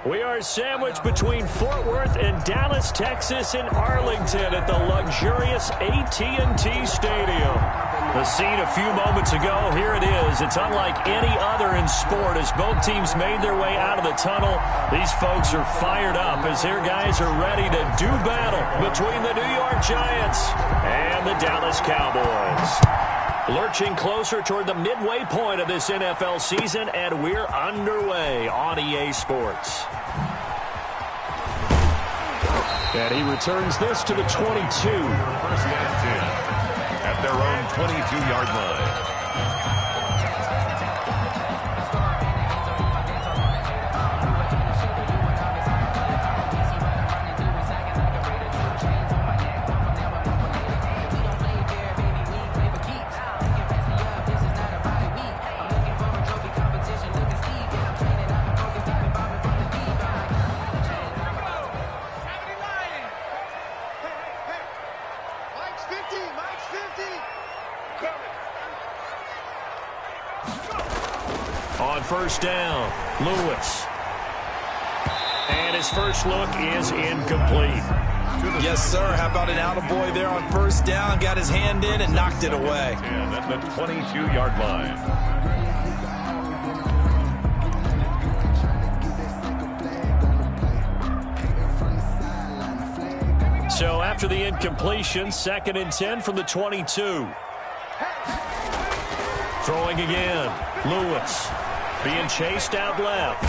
We are sandwiched between Fort Worth and Dallas, Texas in Arlington at the luxurious AT&T Stadium. The scene a few moments ago, here it is. It's unlike any other in sport as both teams made their way out of the tunnel. These folks are fired up as their guys are ready to do battle between the New York Giants and the Dallas Cowboys. Lurching closer toward the midway point of this NFL season, and we're underway on EA Sports. And he returns this to the 22. First and 10 at their own 22-yard line. On first down, Lewis. And his first look is incomplete. Yes, sir. How about an attaboy there on first down? Got his hand in and knocked it away. And at the 22-yard line. So after the incompletion, 2nd and 10 from the 22. Throwing again, Lewis being chased out left.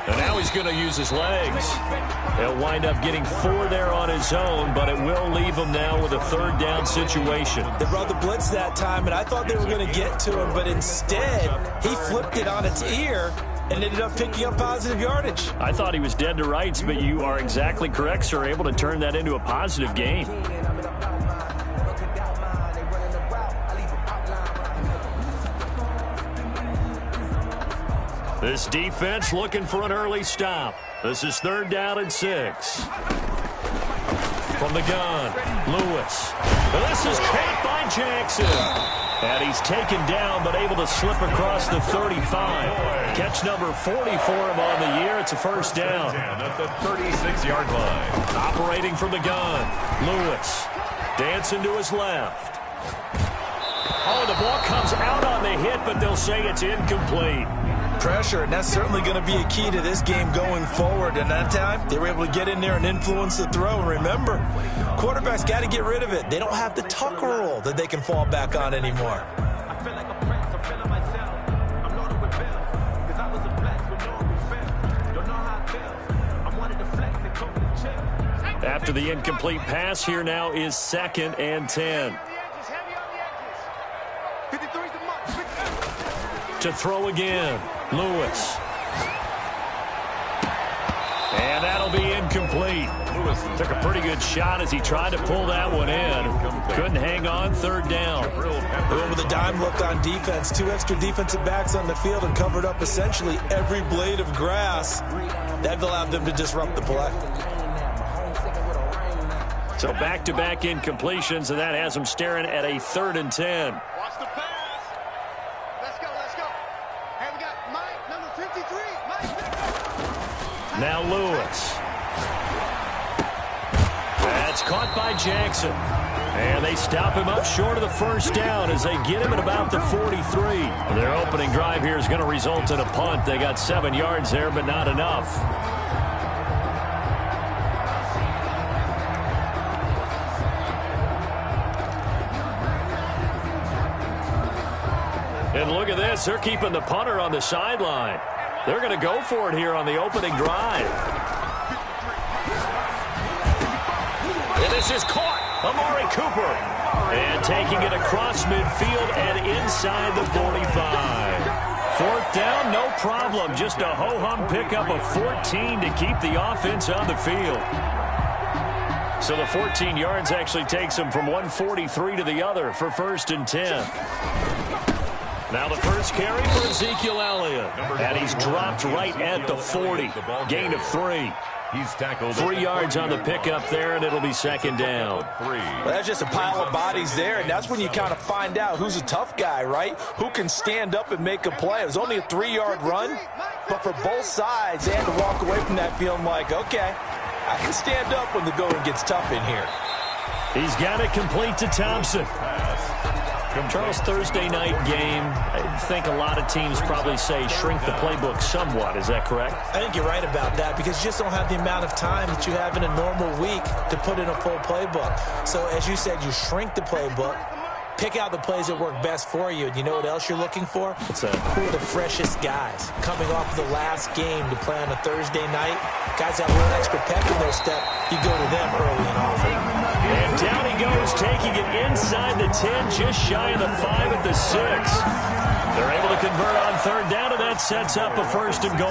And now he's going to use his legs. He'll wind up getting 4 there on his own, but it will leave him now with a 3rd down situation. They brought the blitz that time, and I thought they were going to get to him, but instead he flipped it on its ear and ended up picking up positive yardage. I thought he was dead to rights, but you are exactly correct, sir. Able to turn that into a positive gain. This defense looking for an early stop. This is 3rd down and 6. From the gun, Lewis. This is caught by Jackson. And he's taken down but able to slip across the 35. Catch number 40 for him on the year. It's a first down. At the 36-yard line. Operating from the gun, Lewis. Dancing to his left. Oh, the ball comes out on the hit, but they'll say it's incomplete. Pressure, and that's certainly going to be a key to this game going forward. And that time, they were able to get in there and influence the throw. And remember, quarterbacks got to get rid of it. They don't have the tuck rule that they can fall back on anymore. After the incomplete pass, here now is 2nd and 10. To throw again, Lewis. And that'll be incomplete. Took a pretty good shot as he tried to pull that one in. Couldn't hang on, 3rd down. With a dime look on defense, 2 extra defensive backs on the field and covered up essentially every blade of grass. That allowed them to disrupt the play. So back-to-back incompletions, and that has them staring at a 3rd and 10. Watch the pass. Let's go. Hey, we got Mike, number 53. Now Lewis. That's caught by Jackson. And they stop him up short of the first down as they get him at about the 43. Their opening drive here is going to result in a punt. They got 7 yards there, but not enough. And look at this. They're keeping the punter on the sideline. They're going to go for it here on the opening drive. And this is caught. Amari Cooper. And taking it across midfield and inside the 45. 4th down, no problem. Just a ho-hum pickup of 14 to keep the offense on the field. So the 14 yards actually takes them from 143 to the other for 1st and 10. Now the first carry for Ezekiel Elliott. And he's dropped right at the 40. Gain of 3. He's tackled 3 yards on the pickup there, and it'll be second down. Well, that's just a pile of bodies there, and that's when you kind of find out who's a tough guy, right? Who can stand up and make a play. It was only a 3-yard run, but for both sides, they had to walk away from that feeling like, okay, I can stand up when the going gets tough in here. He's got it complete to Thompson. Charles, Thursday night game, I think a lot of teams probably say shrink the playbook somewhat. Is that correct? I think you're right about that because you just don't have the amount of time that you have in a normal week to put in a full playbook. So as you said, you shrink the playbook, pick out the plays that work best for you. And you know what else you're looking for? What's that? Who are the freshest guys coming off of the last game to play on a Thursday night? Guys that have a little extra pep in their step, you go to them early and often. And down he goes, taking it inside the 10, just shy of the 5 at the 6. They're able to convert on third down, and that sets up a first and goal.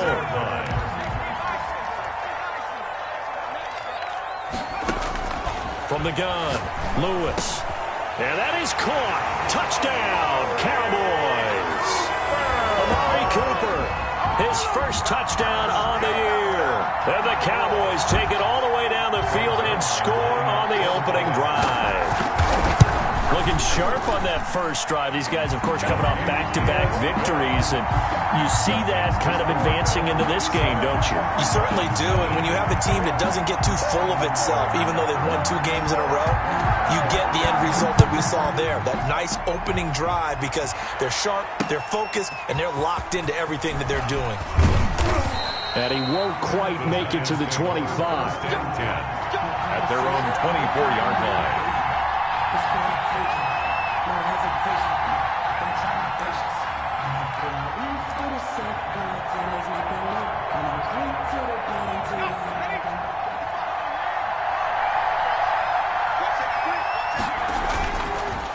From the gun, Lewis. And that is caught. Touchdown, Cowboys. Amari Cooper, his first touchdown on the year. And the Cowboys take it all the way down the field and score on the opening drive. Looking sharp on that first drive. These guys, of course, coming off back-to-back victories, and you see that kind of advancing into this game, don't you? You certainly do, and when you have a team that doesn't get too full of itself, even though they've won 2 games in a row, you get the end result that we saw there, that nice opening drive because they're sharp, they're focused, and they're locked into everything that they're doing. And he won't quite make it to the 25. 10 at their own 24-yard line.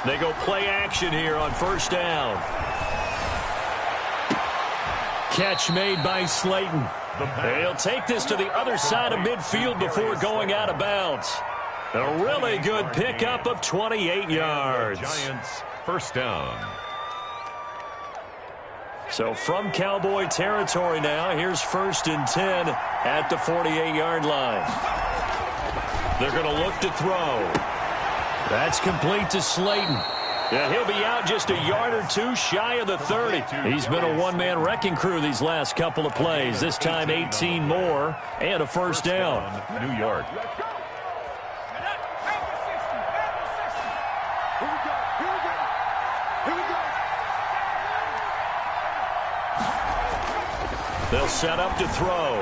They go play action here on first down. Catch made by Slayton. He'll take this to the other side of midfield before going out of bounds. A really good pickup of 28 yards. Giants first down. So from Cowboy territory now, here's first and 10 at the 48-yard line. They're going to look to throw. That's complete to Slayton. Yeah, he'll be out just a yard or 2 shy of the 30. He's been a one-man wrecking crew these last couple of plays. This time 18 more and a first down. New York. They'll set up to throw.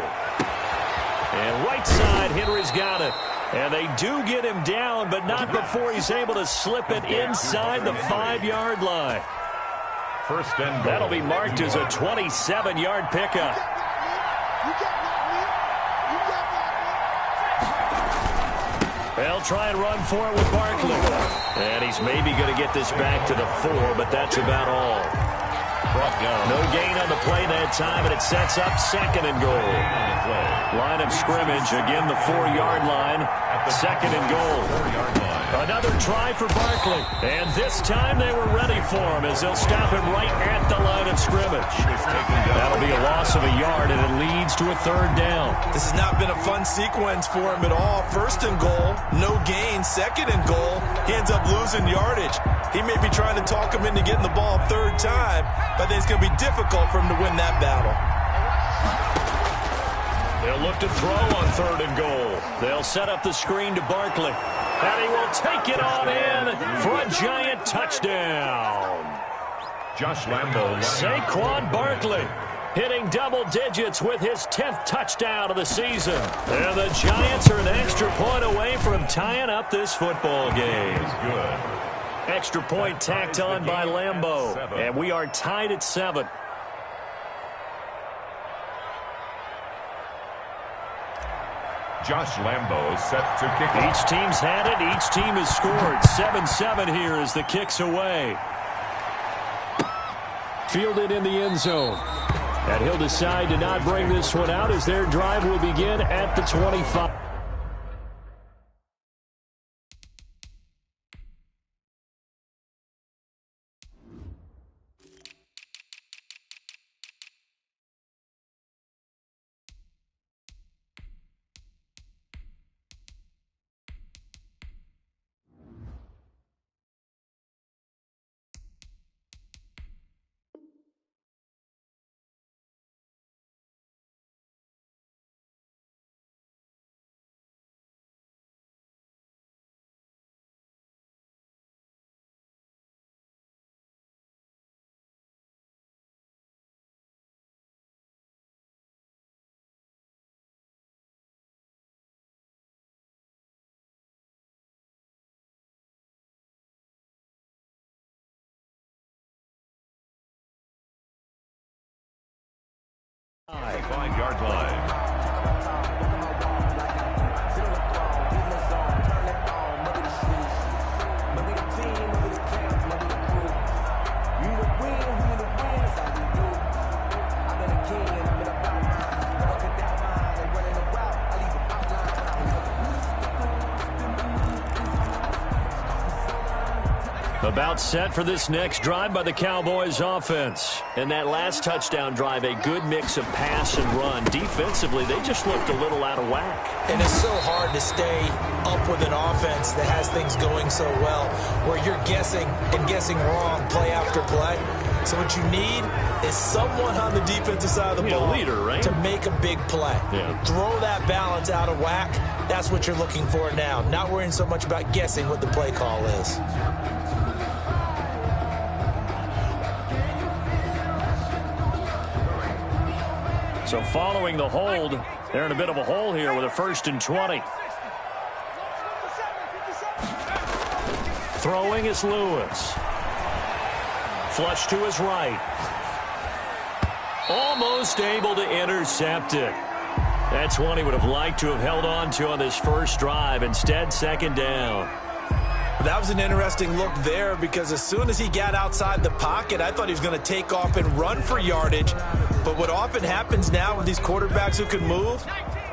And right side, Henry's got it. And they do get him down, but not before he's able to slip it inside the 5-yard line. First and goal. That'll be marked as a 27-yard pickup. They'll try and run for it with Barkley. And he's maybe going to get this back to the 4, but that's about all. No gain on the play that time, and it sets up second and goal. Line of scrimmage, again the 4-yard line. Second and goal. Another try for Barkley. And this time they were ready for him as they'll stop him right at the line of scrimmage. That'll be a loss of a yard, and it leads to a third down. This has not been a fun sequence for him at all. First and goal, no gain. Second and goal, he ends up losing yardage. He may be trying to talk him into getting the ball third time, but I think it's going to be difficult for him to win that battle. They'll look to throw on third and goal. They'll set up the screen to Barkley. And he will take it on in for a giant touchdown. Josh Lambo. Saquon Barkley hitting double digits with his 10th touchdown of the season. And the Giants are an extra point away from tying up this football game. Good. Extra point tacked on by Lambo. And we are tied at 7. Josh Lambo set to kick off. Each team's had it. Each team has scored. 7-7 here as the kick's away. Fielded in the end zone. And he'll decide to not bring this one out as their drive will begin at the 25. 5-yard line. About set for this next drive by the Cowboys offense. And that last touchdown drive, a good mix of pass and run. Defensively, they just looked a little out of whack. And it's so hard to stay up with an offense that has things going so well, where you're guessing and guessing wrong play after play. So what you need is someone on the defensive side of the ball, a leader, right? to make a big play. Yeah. Throw that balance out of whack. That's what you're looking for now. Not worrying so much about guessing what the play call is. So following the hold, they're in a bit of a hole here with a 1st and 20. Throwing is Lewis. Flush to his right. Almost able to intercept it. That's one he would have liked to have held on to on this first drive. Instead, 2nd down. That was an interesting look there, because as soon as he got outside the pocket, I thought he was going to take off and run for yardage. But what often happens now with these quarterbacks who can move,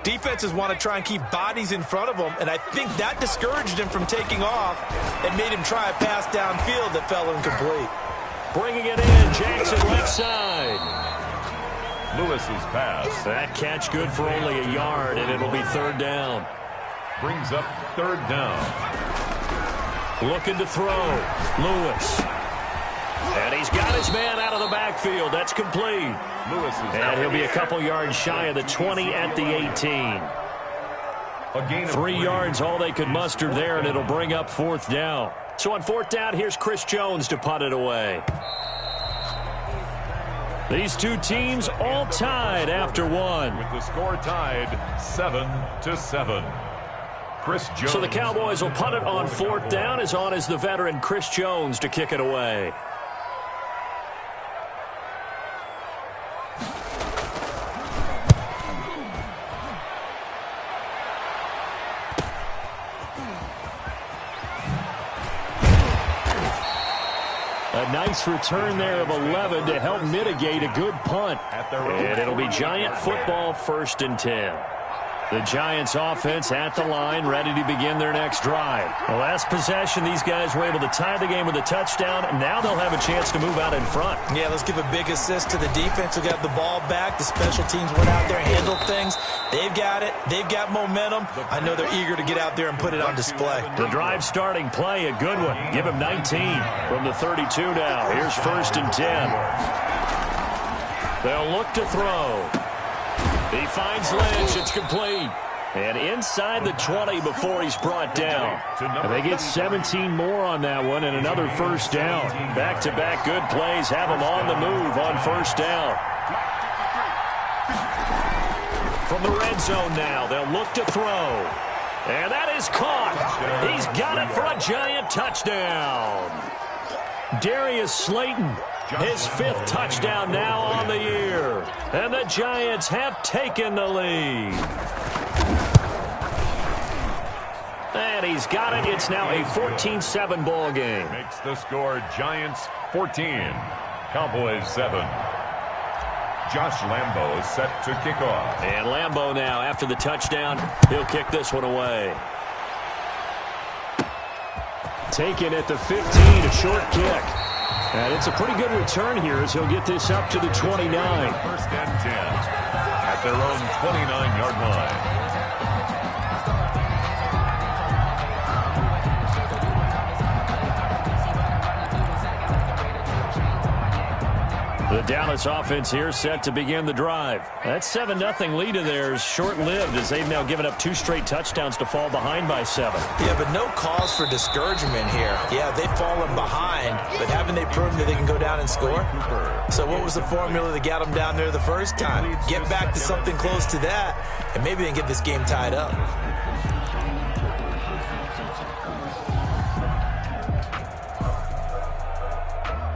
defenses want to try and keep bodies in front of them, and I think that discouraged him from taking off and made him try a pass downfield that fell incomplete. Bringing it in, Jackson left side. Lewis's pass. That catch good for only a yard, and it'll be 3rd down. Brings up 3rd down. Looking to throw. Lewis. And he's got his man out of the backfield. That's complete. And he'll be a couple yards shy of the 20 at the 18. 3 yards, all they could muster there, and it'll bring up 4th down. So on 4th down, here's Chris Jones to punt it away. These two teams all tied after one. With the score tied 7-7. Chris Jones. So the Cowboys will punt it on 4th down. As on is the veteran Chris Jones to kick it away. A nice return there of 11 to help mitigate a good punt. And it'll be Giant football, 1st and 10. The Giants offense at the line, ready to begin their next drive. The last possession, these guys were able to tie the game with a touchdown, and now they'll have a chance to move out in front. Yeah, let's give a big assist to the defense who got the ball back. The special teams went out there, handled things. They've got it. They've got momentum. I know they're eager to get out there and put it on display. The drive starting play, a good one. Give him 19 from the 32 now. Here's 1st and 10. They'll look to throw. He finds Lynch. It's complete. And inside the 20 before he's brought down. And they get 17 more on that one and another 1st down. Back-to-back good plays have them on the move on 1st down. From the red zone now, they'll look to throw. And that is caught. He's got it for a Giant touchdown. Darius Slayton. His 5th touchdown now on the year. And the Giants have taken the lead. And he's got it. It's now a 14-7 ball game. Makes the score Giants 14, Cowboys 7. Josh Lambo is set to kick off. And Lambo now, after the touchdown, he'll kick this one away. Taken at the 15, a short kick. And it's a pretty good return here as he'll get this up to the 29. 1st and 10 at their own 29-yard line. The Dallas offense here set to begin the drive. That 7-0 lead of theirs short-lived as they've now given up 2 straight touchdowns to fall behind by 7. Yeah, but no cause for discouragement here. Yeah, they've fallen behind, but haven't they proven that they can go down and score? So what was the formula that got them down there the first time? Get back to something close to that, and maybe they can get this game tied up.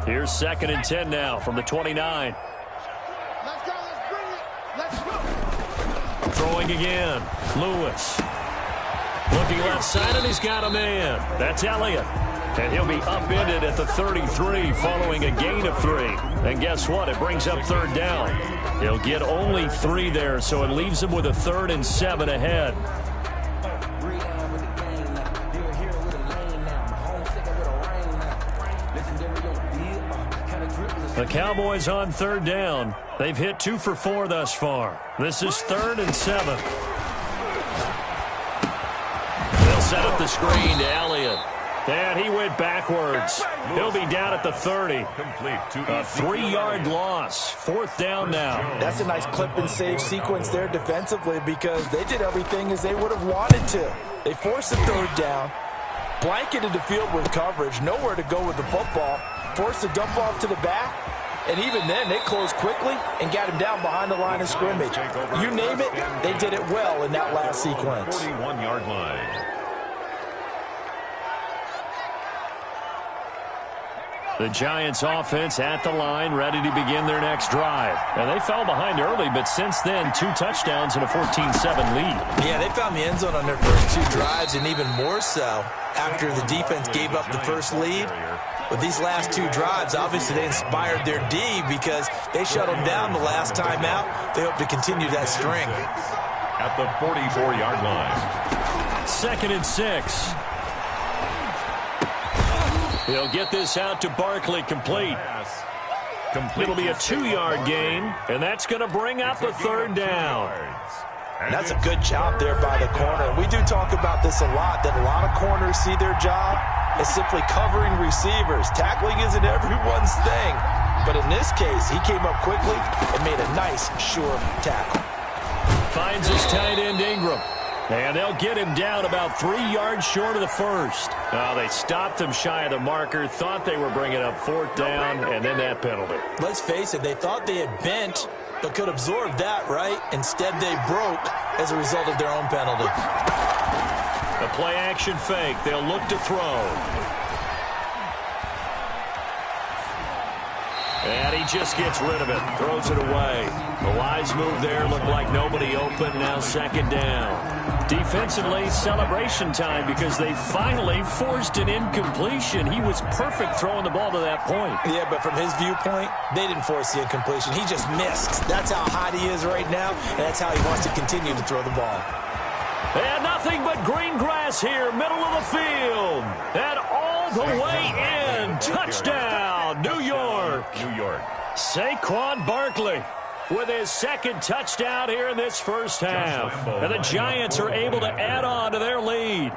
Here's 2nd and 10 now from the 29. Let's go, let's bring it. Throwing again. Lewis. Looking left side, and he's got a man. That's Elliott. And he'll be upended at the 33 following a gain of 3. And guess what? It brings up third down. He'll get only 3 there, so it leaves him with a 3rd and 7 ahead. The Cowboys on third down. They've hit 2 for 4 thus far. This is 3rd and 7. They'll set up the screen to Elliott. And he went backwards. He'll be down at the 30. A 3-yard loss. 4th down now. That's a nice clip and save sequence there defensively because they did everything as they would have wanted to. They forced the 3rd down, blanketed the field with coverage, nowhere to go with the football, forced the dump off to the back, and even then they closed quickly and got him down behind the line of scrimmage. You name it, they did it well in that last sequence. 41-yard line. The Giants offense at the line, ready to begin their next drive. And they fell behind early, but since then, 2 touchdowns and a 14-7 lead. Yeah, they found the end zone on their first 2 drives, and even more so after the defense gave up the first lead. But these last 2 drives, obviously they inspired their D because they shut them down the last time out. They hope to continue that string. At the 44-yard line. 2nd and 6. He'll get this out to Barkley, complete. It'll be a 2-yard gain, and that's going to bring up a 3rd down. And that's a good job there by the corner. We do talk about this a lot, that a lot of corners see their job as simply covering receivers. Tackling isn't everyone's thing. But in this case, he came up quickly and made a nice, sure tackle. Finds his tight end, Ingram. And they'll get him down about 3 yards short of the first. They stopped him shy of the marker, thought they were bringing up 4th down, and then that penalty. Let's face it, they thought they had bent, but could absorb that, right? Instead, they broke as a result of their own penalty. A play-action fake. They'll look to throw. And he just gets rid of it. Throws it away. A wise move there. Looked like nobody open. Now 2nd down. Defensively, celebration time because they finally forced an incompletion. He was perfect throwing the ball to that point. Yeah, but from his viewpoint, they didn't force the incompletion. He just missed. That's how hot he is right now, and that's how he wants to continue to throw the ball. And nothing but green grass here, middle of the field. And all the way in. Touchdown, New York. Saquon Barkley with his 2nd touchdown here in this first half. And the Giants are able to add on to their lead.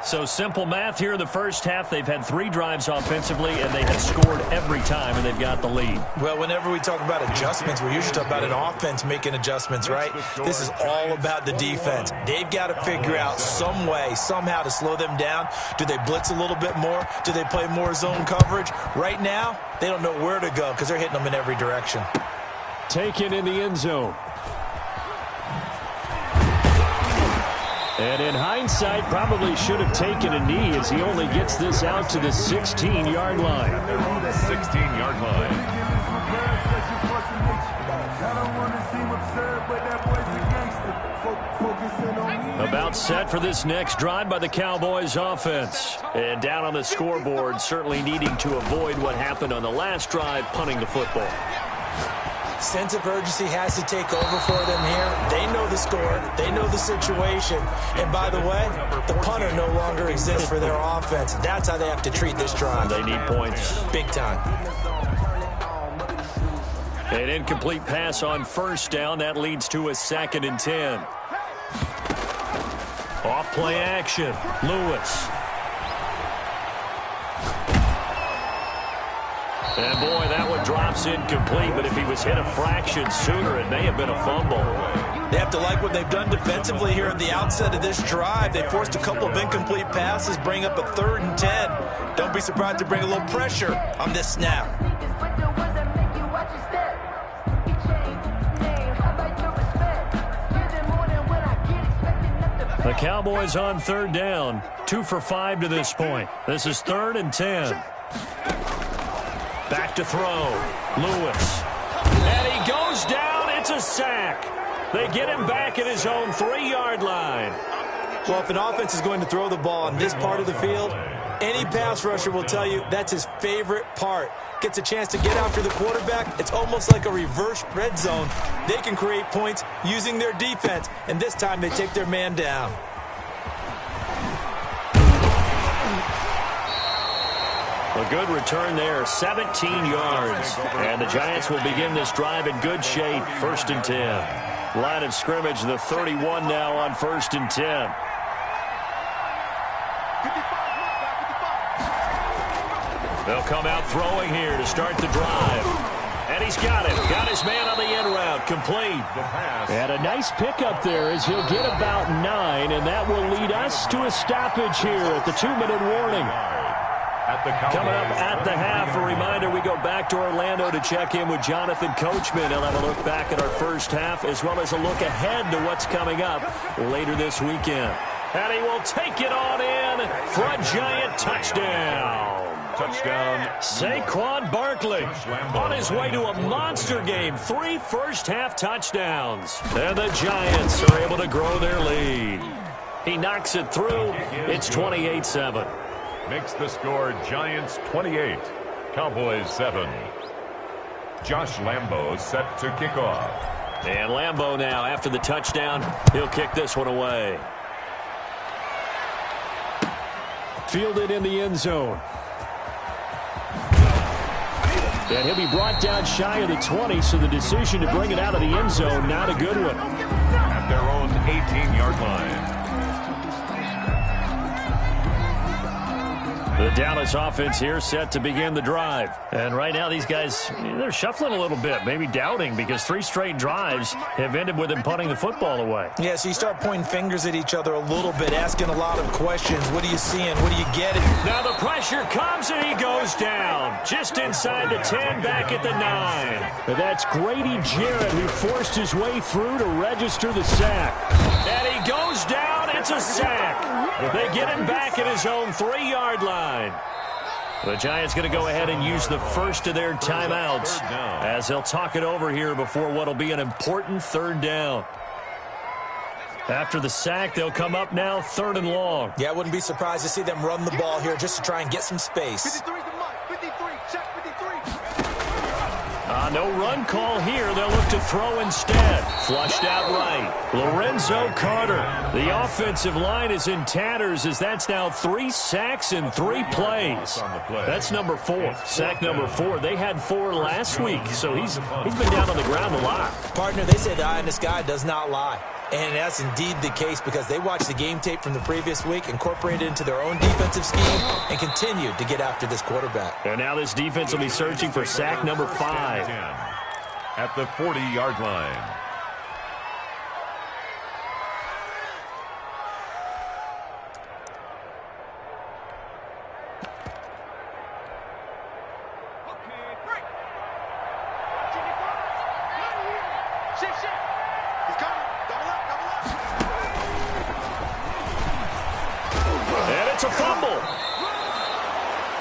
So simple math here in the first half. They've had 3 drives offensively, and they have scored every time, and they've got the lead. Well, whenever we talk about adjustments, we usually talk about an offense making adjustments, right? This is all about the defense. They've got to figure out some way, somehow to slow them down. Do they blitz a little bit more? Do they play more zone coverage? Right now, they don't know where to go because they're hitting them in every direction. Taken in the end zone. And in hindsight, probably should have taken a knee as he only gets this out to the 16-yard line. 16-yard line. About set for this next drive by the Cowboys offense. And down on the scoreboard, certainly needing to avoid what happened on the last drive, punting the football. Sense of urgency has to take over for them here. They know the score. They know the situation. And by the way, the punter no longer exists for their offense. That's how they have to treat this drive. They need points. Big time. An incomplete pass on 1st down. That leads to a 2nd and 10. Off play action. Lewis. And boy, that one drops incomplete, but if he was hit a fraction sooner, it may have been a fumble. They have to like what they've done defensively here at the outset of this drive. They forced a couple of incomplete passes, bring up a 3rd and 10. Don't be surprised to bring a little pressure on this snap. The Cowboys on 3rd down, 2 for 5 to this point. This is 3rd and 10. Back to throw. Lewis. And he goes down. It's a sack. They get him back at his own 3-yard line. Well, if an offense is going to throw the ball on this part of the field, any pass rusher will tell you that's his favorite part. Gets a chance to get after the quarterback. It's almost like a reverse red zone. They can create points using their defense, and this time they take their man down. A good return there, 17 yards. And the Giants will begin this drive in good shape, 1st and 10. Line of scrimmage, the 31 now on 1st and 10. They'll come out throwing here to start the drive. And he's got it. Got his man on the end route. Complete. And a nice pickup there as he'll get about 9, and that will lead us to a stoppage here at the 2-minute warning. Coming up at the half, a reminder, we go back to Orlando to check in with Jonathan Coachman. He'll have a look back at our first half as well as a look ahead to what's coming up later this weekend. And he will take it on in for a Giant touchdown. Touchdown. Saquon Barkley on his way to a monster game. 3 first-half touchdowns. And the Giants are able to grow their lead. He knocks it through. It's 28-7. Makes the score Giants 28, Cowboys 7. Josh Lambo set to kick off. And Lambo now, after the touchdown, he'll kick this one away. Fielded in the end zone. And he'll be brought down shy of the 20, so the decision to bring it out of the end zone, not a good one. At their own 18-yard line. The Dallas offense here set to begin the drive. And right now these guys, they're shuffling a little bit, maybe doubting, because 3 straight drives have ended with them punting the football away. Yeah, so you start pointing fingers at each other a little bit, asking a lot of questions. What are you seeing? What are you getting? Now the pressure comes and he goes down. Just inside the 10, back at the 9. And that's Grady Jarrett who forced his way through to register the sack. And he goes down. It's a sack. They get him back at his own 3-yard line. The Giants going to go ahead and use the first of their timeouts as they'll talk it over here before what will be an important 3rd down. After the sack, they'll come up now 3rd and long. Yeah, I wouldn't be surprised to see them run the ball here just to try and get some space. 53 to Mike. 53. Check 53. No run call here. They'll look to throw instead. Flushed out right. Lorenzo Carter. The offensive line is in tatters as that's now 3 sacks in 3 plays. That's number 4. Sack number 4. They had 4 last week, so he's been down on the ground a lot. Partner, they say the eye in the sky does not lie. And that's indeed the case because they watched the game tape from the previous week, incorporated it into their own defensive scheme, and continued to get after this quarterback. And now this defense will be searching for sack number 5. At the 40-yard line.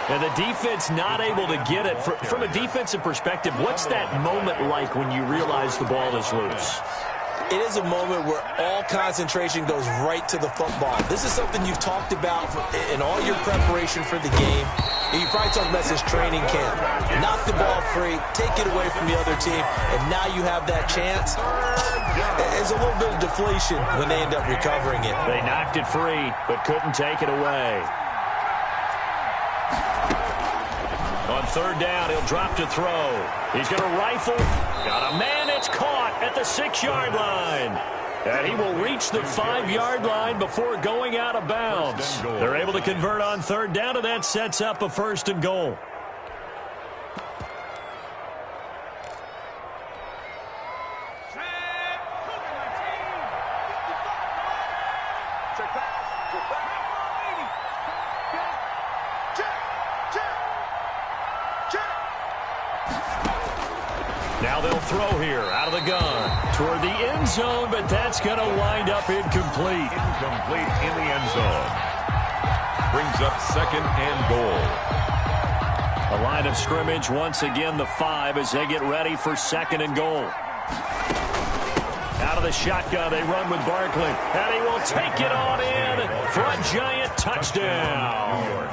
And the defense not able to get it. From a defensive perspective, what's that moment like when you realize the ball is loose? It is a moment where all concentration goes right to the football. This is something you've talked about in all your preparation for the game. And you probably talked about since training camp. Knock the ball free, take it away from the other team, and now you have that chance. There's a little bit of deflation when they end up recovering it. They knocked it free, but couldn't take it away. On 3rd down, he'll drop to throw. He's going to rifle. Got a man. It's caught at the 6-yard line. And he will reach the 5-yard line before going out of bounds. They're able to convert on 3rd down, and that sets up a 1st and goal. Now they'll throw here out of the gun toward the end zone, but that's going to wind up incomplete. Incomplete in the end zone. Brings up 2nd and goal. A line of scrimmage once again, the 5 as they get ready for 2nd and goal. Out of of the shotgun. They run with Barkley, and he will take it on in for a Giant touchdown.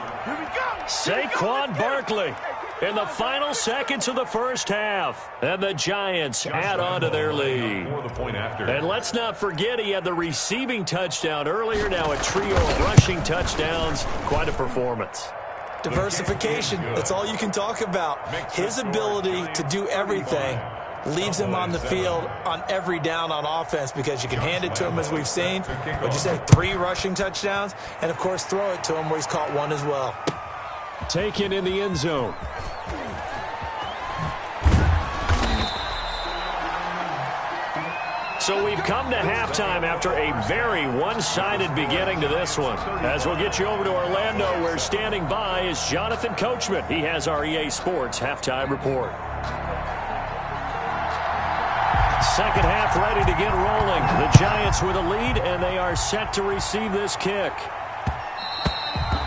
Saquon Barkley in the final seconds of the first half. And the Giants add on to their lead. And let's not forget he had the receiving touchdown earlier. Now a trio of rushing touchdowns. Quite a performance. Diversification. That's all you can talk about. His ability to do everything leaves him on the field on every down on offense because you can hand it to him as we've seen. But you said 3 rushing touchdowns, and of course throw it to him where he's caught 1 as well. Taken in the end zone. So we've come to halftime after a very one-sided beginning to this one. As we'll get you over to Orlando, where standing by is Jonathan Coachman. He has our EA Sports halftime report. Second half ready to get rolling. The Giants with a lead, and they are set to receive this kick.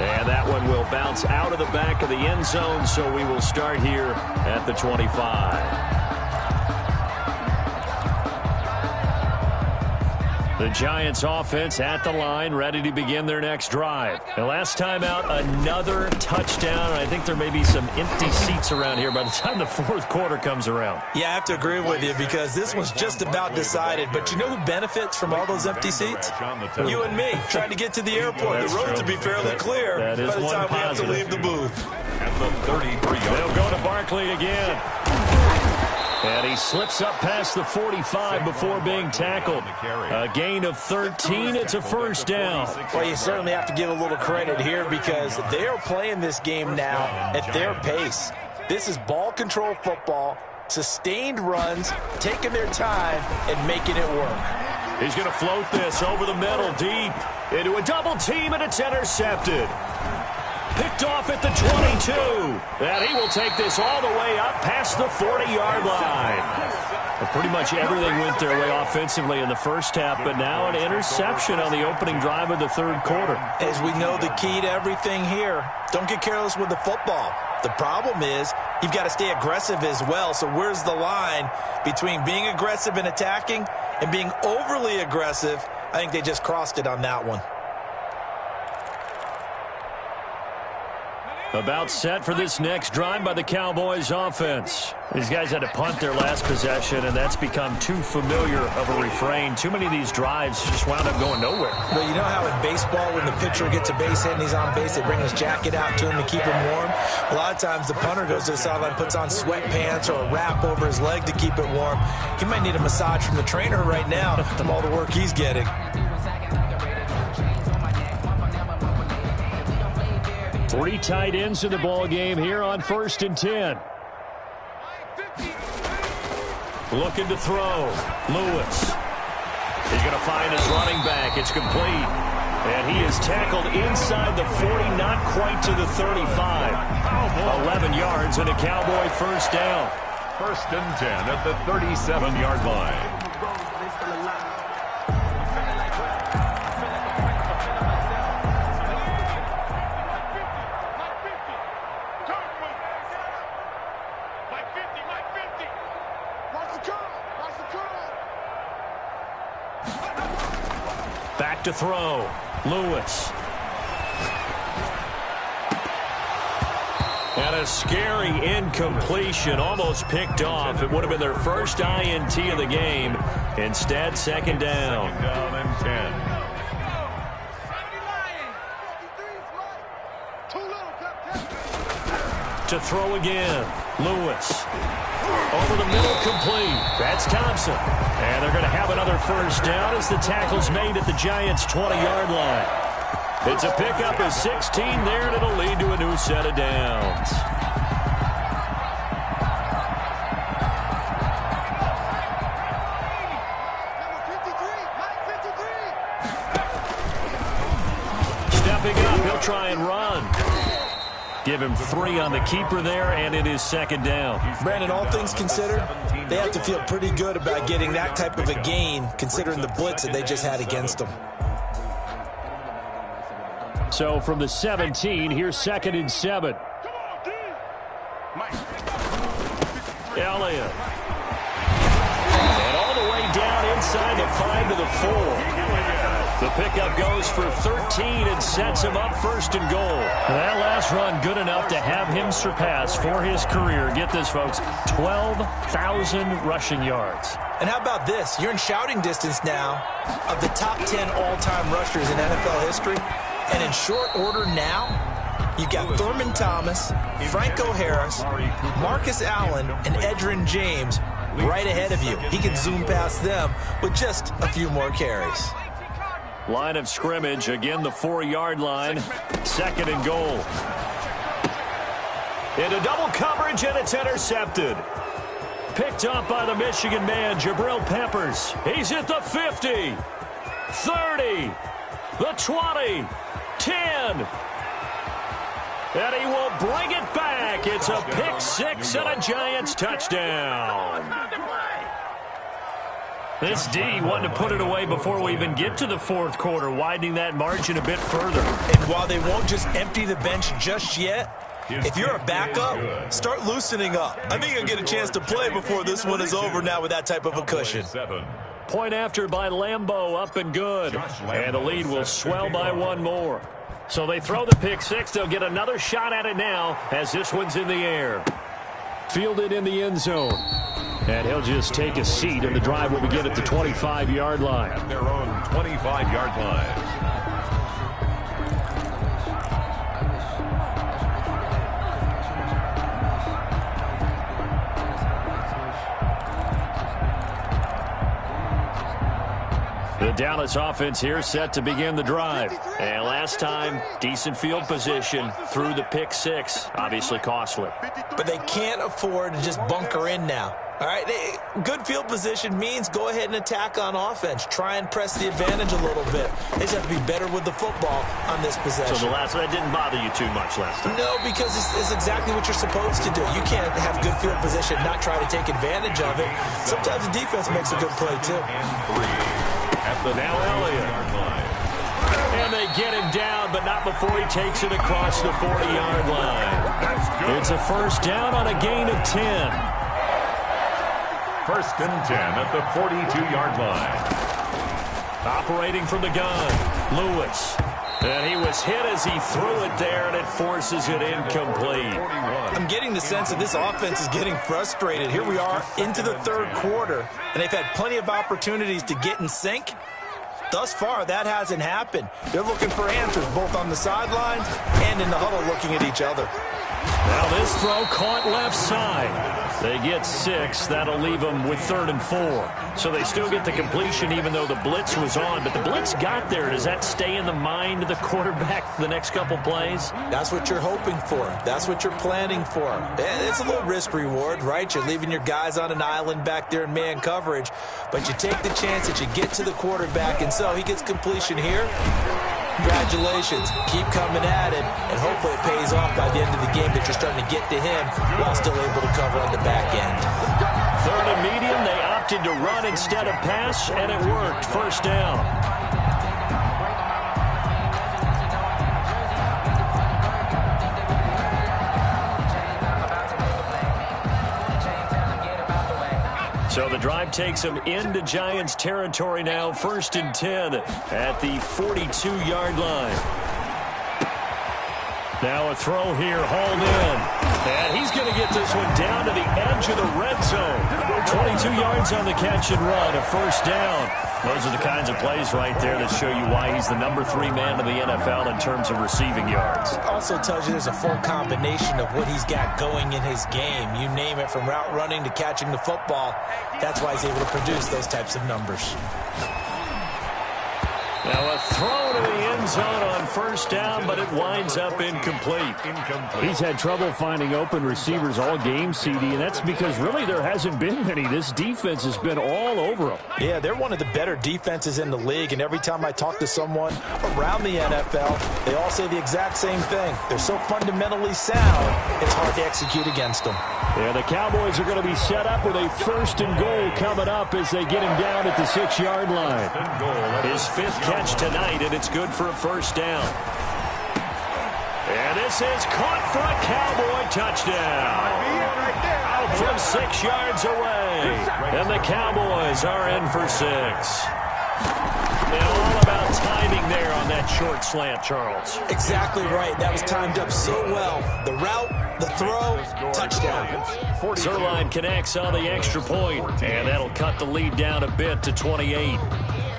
And that one will bounce out of the back of the end zone, so we will start here at the 25. The Giants offense at the line, ready to begin their next drive. And last time out, another touchdown. I think there may be some empty seats around here by the time the fourth quarter comes around. Yeah, I have to agree with you because this one's just about decided. But you know who benefits from all those empty seats? You and me, trying to get to the airport. The roads will be fairly clear by the time we have to leave the booth. At the 33. They'll go to Barkley again. And he slips up past the 45 before being tackled. A gain of 13. It's a first down. Well, you certainly have to give a little credit here because they are playing this game now at their pace. This is ball control football, sustained runs, taking their time and making it work. He's going to float this over the middle deep into a double team, and it's intercepted. Picked off at the 22. And he will take this all the way up past the 40-yard line. Well, pretty much everything went their way offensively in the first half, but now an interception on the opening drive of the third quarter. As we know, the key to everything here, don't get careless with the football. The problem is you've got to stay aggressive as well. So where's the line between being aggressive and attacking and being overly aggressive? I think they just crossed it on that one. About set for this next drive by the Cowboys offense. These guys had to punt their last possession, and that's become too familiar of a refrain. Too many of these drives just wound up going nowhere. Well, you know how in baseball when the pitcher gets a base hit and he's on base, they bring his jacket out to him to keep him warm? A lot of times the punter goes to the sideline, puts on sweatpants or a wrap over his leg to keep it warm. He might need a massage from the trainer right now from all the work he's getting. 3 tight ends in the ball game here on 1st and 10. Looking to throw. Lewis. He's going to find his running back. It's complete. And he is tackled inside the 40, not quite to the 35. 11 yards and a Cowboy first down. 1st and 10 at the 37-yard line. Back to throw. Lewis. And a scary incompletion, almost picked off. It would have been their first INT of the game. Instead, second down. 2nd down and 10. To throw again. Lewis. Over the middle, complete. That's Thompson. And they're going to have another first down as the tackle's made at the Giants' 20-yard line. It's a pickup of 16 there, and it'll lead to a new set of downs. Stepping up, he'll try and run. Give him 3 on the keeper there, and it is second down. Brandon, all things considered, they have to feel pretty good about getting that type of a gain, considering the blitz that they just had against them. So from the 17, here's 2nd and 7. Elliott. And all the way down inside side, the 5 to the 4. The pickup goes for 13 and sets him up first and goal. That last run good enough to have him surpass for his career. Get this, folks, 12,000 rushing yards. And how about this? You're in shouting distance now of the top 10 all-time rushers in NFL history. And in short order now, you've got Thurman Thomas, Franco Harris, Marcus Allen, and Edgerrin James right ahead of you. He can zoom past them with just a few more carries. Line of scrimmage, again the 4-yard line, second and goal. Into double coverage, and it's intercepted. Picked up by the Michigan man, Jabril Peppers. He's at the 50, 30, the 20, 10. And he will bring it back. It's a pick six and a Giants touchdown. This D wanted to put it away before we even get to the fourth quarter, widening that margin a bit further. And while they won't just empty the bench just yet, if you're a backup, start loosening up. I think you'll get a chance to play before this one is over now with that type of a cushion. Point after by Lambeau, up and good. And the lead will swell by one more. So they throw the pick six. They'll get another shot at it now as this one's in the air. Fielded in the end zone. And he'll just take a seat, and the drive will begin at the 25-yard line. At their own 25-yard line. The Dallas offense here set to begin the drive. And last time, decent field position through the pick six. Obviously costly. But they can't afford to just bunker in now. All right, good field position means go ahead and attack on offense. Try and press the advantage a little bit. They just have to be better with the football on this possession. So that didn't bother you too much last time? No, because it's exactly what you're supposed to do. You can't have good field position, not try to take advantage of it. Sometimes the defense makes a good play, too. Now Elliott. And they get him down, but not before he takes it across the 40-yard line. It's a first down on a gain of 10. First and 10 at the 42-yard line. Operating from the gun, Lewis. And he was hit as he threw it there, and it forces it incomplete. I'm getting the sense that this offense is getting frustrated. Here we are into the third quarter, and they've had plenty of opportunities to get in sync. Thus far, that hasn't happened. They're looking for answers both on the sidelines and in the huddle looking at each other. Now this throw caught left side. They get 6. That'll leave them with 3rd and 4. So they still get the completion even though the blitz was on. But the blitz got there. Does that stay in the mind of the quarterback the next couple plays? That's what you're hoping for. That's what you're planning for. It's a little risk reward, right? You're leaving your guys on an island back there in man coverage. But you take the chance that you get to the quarterback. And so he gets completion here. Congratulations. Keep coming at it, and hopefully it pays off by the end of the game that you're starting to get to him while still able to cover on the back end. 3rd and medium, they opted to run instead of pass, and it worked. First down. So the drive takes them into Giants territory now. 1st and 10 at the 42-yard line. Now a throw here, hauled in. And he's going to get this one down to the edge of the red zone. 22 yards on the catch and run, a first down. Those are the kinds of plays right there that show you why he's the number 3 man in the NFL in terms of receiving yards. Also tells you there's a full combination of what he's got going in his game. You name it, from route running to catching the football. That's why he's able to produce those types of numbers. Now a throw to the end zone on first down, but it winds up incomplete. He's had trouble finding open receivers all game, CD, and that's because really there hasn't been many. This defense has been all over them. Yeah, they're one of the better defenses in the league, and every time I talk to someone around the NFL, they all say the exact same thing. They're so fundamentally sound, it's hard to execute against them. Yeah, the Cowboys are going to be set up with a 1st and goal coming up as they get him down at the 6-yard line. His 5th catch tonight, and it's good for a first down. And this is caught for a Cowboy touchdown. Out from 6 yards away. and the Cowboys are in for 6. And all about timing there on that short slant, Charles. Exactly right. That was timed up so well. The route, the throw, touchdown. Zerline connects on the extra point, and that'll cut the lead down a bit to 28.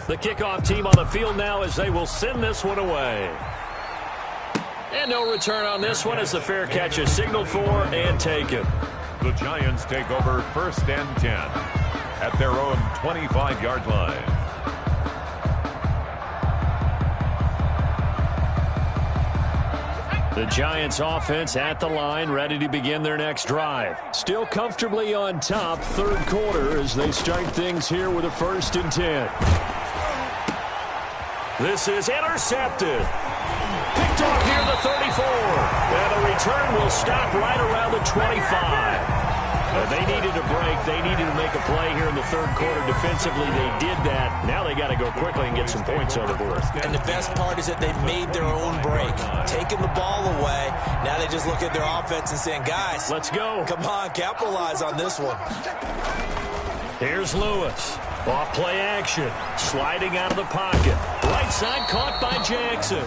The kickoff team on the field now as they will send this one away. And no return on this one as the fair catch is signaled for and taken. The Giants take over 1st and 10 at their own 25-yard line. The Giants offense at the line, ready to begin their next drive. Still comfortably on top, 3rd quarter as they start things here with a 1st and 10. This is intercepted. Picked off near the 34. And the return will stop right around the 25. They needed a break. They needed to make a play here in the 3rd quarter. Defensively, they did that. Now they got to go quickly and get some points on the board. And the best part is that they made their own break. Taking the ball away. Now they just look at their offense and saying, guys, let's go. Come on, capitalize on this one. Here's Lewis. Off play action. Sliding out of the pocket. Right side caught by Jackson.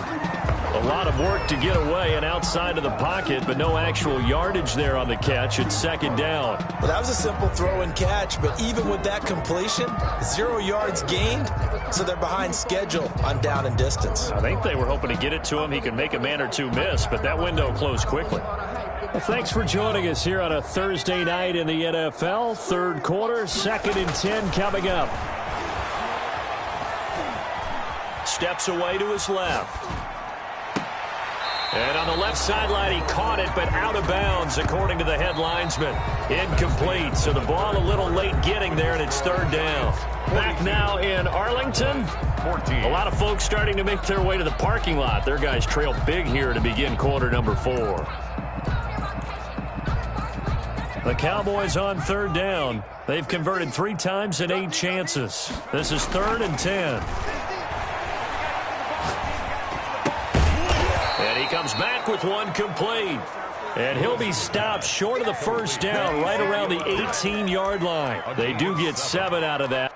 A lot of work to get away and outside of the pocket, but no actual yardage there on the catch. It's 2nd down. Well, that was a simple throw and catch, but even with that completion, 0 yards gained, so they're behind schedule on down and distance. I think they were hoping to get it to him. He could make a man or two miss, but that window closed quickly. Well, thanks for joining us here on a Thursday night in the NFL. 3rd quarter, 2nd and 10 coming up. Steps away to his left. And on the left sideline, he caught it, but out of bounds, according to the head linesman. Incomplete, so the ball a little late getting there, and it's 3rd down. Back now in Arlington. 14. A lot of folks starting to make their way to the parking lot. Their guys trail big here to begin quarter number 4. The Cowboys on 3rd down. They've converted 3 times in 8 chances. This is 3rd and 10. And he comes back with one complete. And he'll be stopped short of the 1st down right around the 18-yard line. They do get 7 out of that.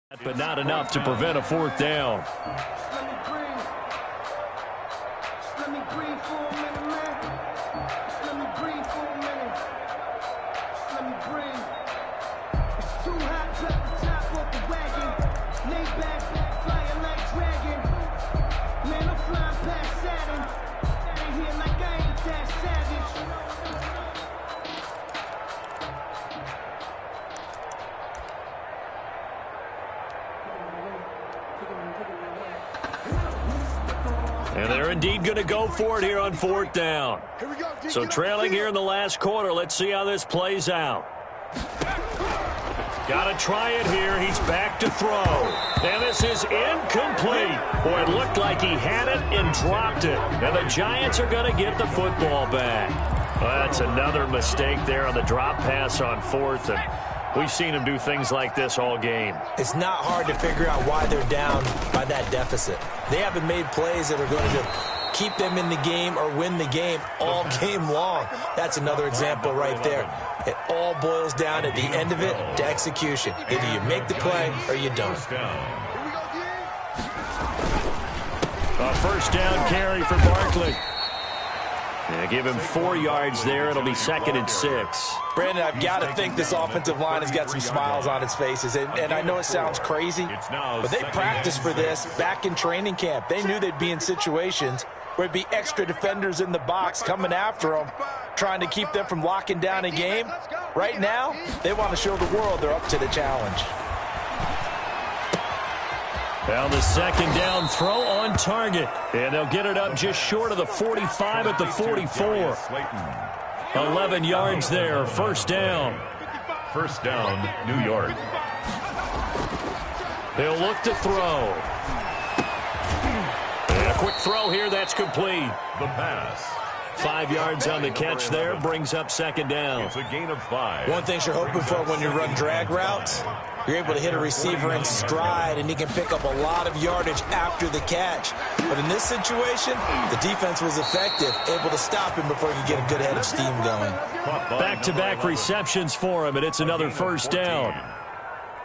But not enough to prevent a fourth down. Let me breathe for a minute, man. Let me breathe for a minute. Let me breathe. It's too hot, drop the top off the wagon. Lay back, flying like dragon. Man, I'm flying past Saturn. Out of here like I ain't that savage. And they're indeed going to go for it here on fourth down. So trailing here in the last quarter. Let's see how this plays out. Got to try it here. He's back to throw. And this is incomplete. Boy, it looked like he had it and dropped it. And the Giants are going to get the football back. Well, that's another mistake there on the drop pass on fourth. And we've seen him do things like this all game. It's not hard to figure out why they're down by that deficit. They haven't made plays that are going to keep them in the game or win the game all game long. That's another example right there. It all boils down at the end of it to execution. Either you make the play or you don't. A first down carry for Barkley. Yeah, give him 4 yards there. It'll be 2nd and 6. Brandon, I've got to think this offensive line has got some smiles on its faces. And I know it sounds crazy, but they practiced for this back in training camp. They knew they'd be in situations where there'd be extra defenders in the box coming after them, trying to keep them from locking down a game. Right now, they want to show the world they're up to the challenge. Well, the second down throw on target. And they'll get it up just short of the 45 at the 44. 11 yards there, first down. First down, New York. They'll look to throw. And a quick throw here, that's complete. The pass. 5 yards on the catch there, brings up second down. It's a gain of 5. One thing you're hoping for when you run drag routes, you're able to hit a receiver in stride, and he can pick up a lot of yardage after the catch. But in this situation, the defense was effective, able to stop him before he could get a good head of steam going. Back-to-back receptions for him, and it's another first down.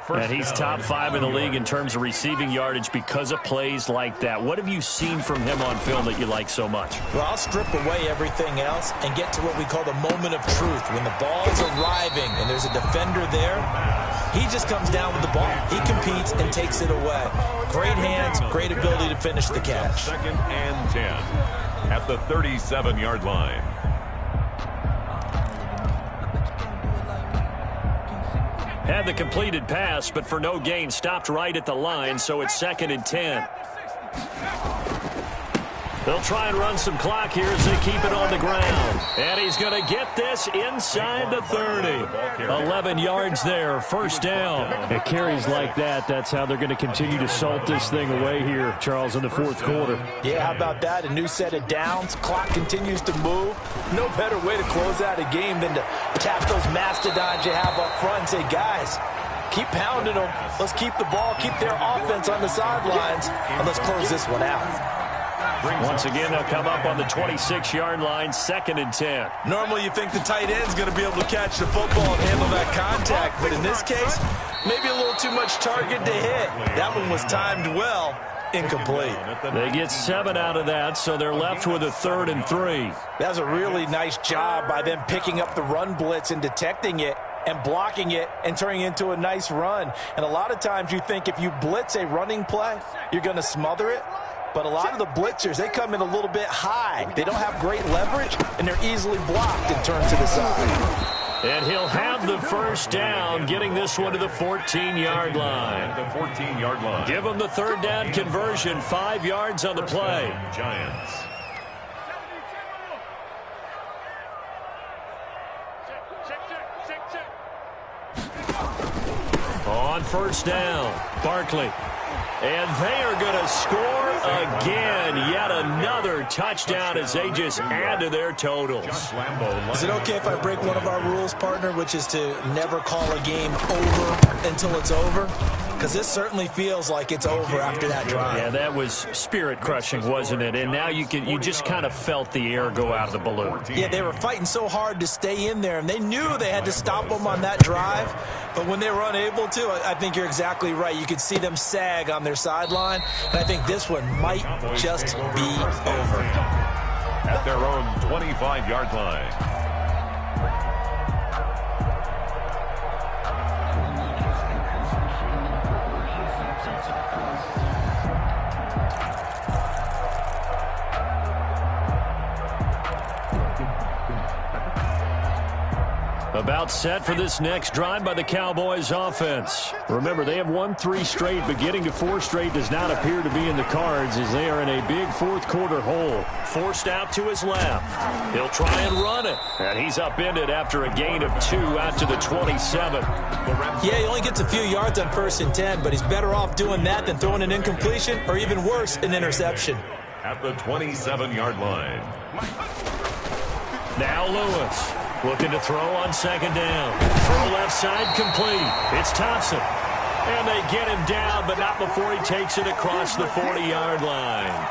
And he's top 5 in the league in terms of receiving yardage because of plays like that. What have you seen from him on film that you like so much? Well, I'll strip away everything else and get to what we call the moment of truth. When the ball is arriving and there's a defender there, he just comes down with the ball. He competes and takes it away. Great hands, great ability to finish the catch. 2nd and 10 at the 37-yard line. Had the completed pass, but for no gain, stopped right at the line, so it's 2nd and 10. They'll try and run some clock here as they keep it on the ground. And he's going to get this inside the 30. 11 yards there, first down. At carries like that, that's how they're going to continue to salt this thing away here, Charles, in the fourth quarter. Yeah, how about that? A new set of downs. Clock continues to move. No better way to close out a game than to tap those mastodons you have up front and say, guys, keep pounding them. Let's keep the ball, keep their offense on the sidelines, and let's close this one out. Once again, they'll come up on the 26-yard line, 2nd and 10. Normally you think the tight end's going to be able to catch the football and handle that contact, but in this case, maybe a little too much target to hit. That one was timed well, incomplete. They get 7 out of that, so they're left with a 3rd and 3. That was a really nice job by them picking up the run blitz and detecting it and blocking it and turning it into a nice run. And a lot of times you think if you blitz a running play, you're going to smother it. But a lot of the blitzers, they come in a little bit high. They don't have great leverage, and they're easily blocked and turned to the side. And he'll have the first down, getting this one to the 14-yard line. The 14-yard line. Give them the 3rd down conversion, 5 yards on the play. Giants. On first down, Barkley. And they are going to score again. Yet another touchdown as they just add to their totals. Is it okay if I break one of our rules, partner, which is to never call a game over until it's over? because this certainly feels like it's over after that drive. Yeah, that was spirit-crushing, wasn't it? And now you just kind of felt the air go out of the balloon. Yeah, they were fighting so hard to stay in there, and they knew they had to stop them on that drive. But when they were unable to, I think you're exactly right. You could see them sag on their sideline, and I think this one might just be over. At their own 25-yard line. About set for this next drive by the Cowboys offense. Remember, they have won 3 straight, but getting to 4 straight does not appear to be in the cards as they are in a big fourth quarter hole. Forced out to his left. He'll try and run it. And he's upended after a gain of 2 out to the 27. Yeah, he only gets a few yards on 1st and 10, but he's better off doing that than throwing an incompletion or even worse, an interception. At the 27-yard line. Now Lewis. Looking to throw on 2nd down. Throw left side complete. It's Thompson. And they get him down, but not before he takes it across the 40-yard line.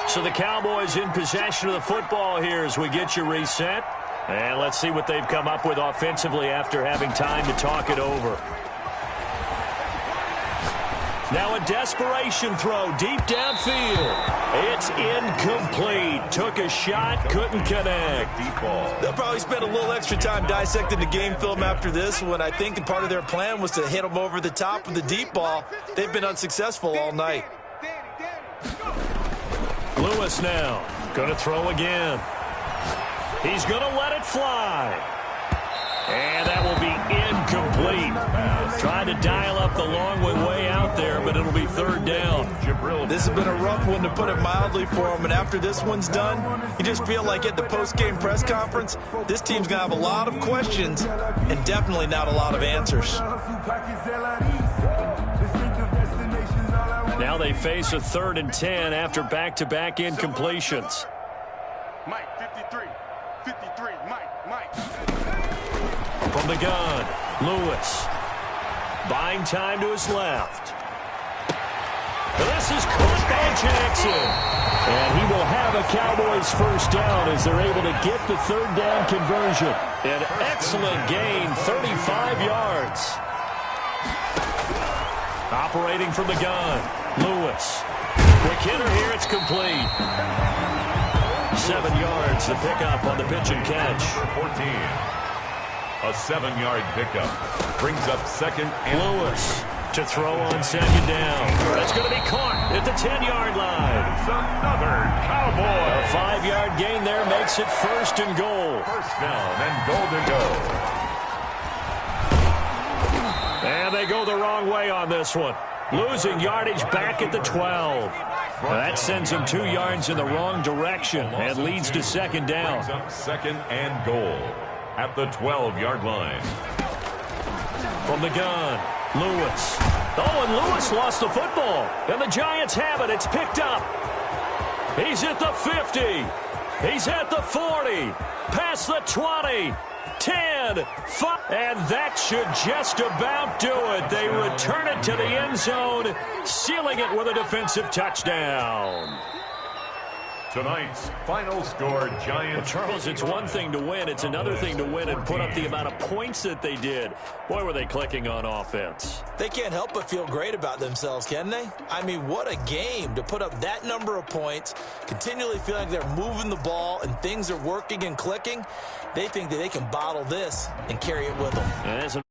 So the Cowboys in possession of the football here as we get you reset. And let's see what they've come up with offensively after having time to talk it over. Now a desperation throw deep downfield. It's incomplete. Took a shot, couldn't connect. Deep ball. They'll probably spend a little extra time dissecting the game film after this one. I think part of their plan was to hit them over the top with the deep ball. They've been unsuccessful all night. Lewis now. Going to throw again. He's going to let it fly. And that will be incomplete. Trying to dial up the long way out there, but it'll be 3rd down. This has been a rough one, to put it mildly, for him. And after this one's done, you just feel like at the post-game press conference, this team's going to have a lot of questions and definitely not a lot of answers. Now they face a 3rd and 10 after back-to-back incompletions. Mike, 53, Mike. From the gun, Lewis. Buying time to his left. This is caught by Jackson. And he will have a Cowboys 1st down as they're able to get the 3rd down conversion. An excellent gain, 35 yards. Operating from the gun, Lewis. Quick hitter here, it's complete. 7 yards, the pickup on the pitch and catch. 14. A 7-yard pickup brings up 2nd and Lewis to throw on 2nd down. That's going to be caught at the 10-yard line. It's another Cowboy. A 5-yard gain there makes it 1st and goal. 1st down and goal to go. And they go the wrong way on this one. Losing yardage back at the 12. That sends them 2 yards in the wrong direction and leads to 2nd down. Brings up 2nd and goal. At the 12-yard line. From the gun, Lewis. Oh, and Lewis lost the football. And the Giants have it. It's picked up. He's at the 50. He's at the 40. Past the 20. 10. 5. And that should just about do it. They return it to the end zone, sealing it with a defensive touchdown. Tonight's final score, Giants. Well, Charles, it's one thing to win. It's another thing to win and put up the amount of points that they did. Boy, were they clicking on offense. They can't help but feel great about themselves, can they? I mean, what a game to put up that number of points, continually feeling like they're moving the ball and things are working and clicking. They think that they can bottle this and carry it with them.